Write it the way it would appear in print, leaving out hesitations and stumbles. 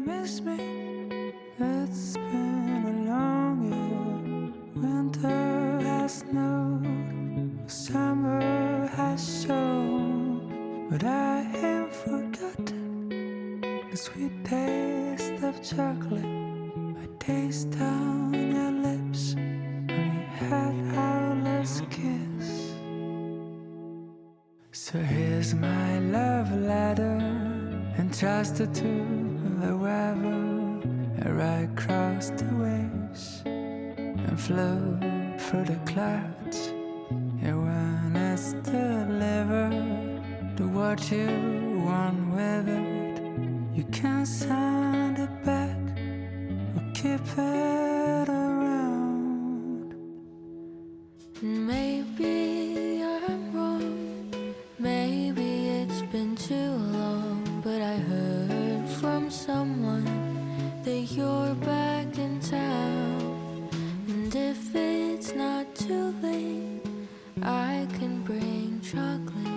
miss me? It's been a long year. Winter has snowed, summer has shown, but I ain't forgotten the sweet taste of chocolate. I taste on your lips when we had our last kiss. So here's my love letter, entrusted to the weather. I ride across the waves and flew through the clouds. Yeah, when it's delivered, do what you want with it. You can send it back or keep it around. Maybe I'm wrong, maybe it's been too long, but I heard from someone that you're back in town. And if it's not too late, I can bring chocolate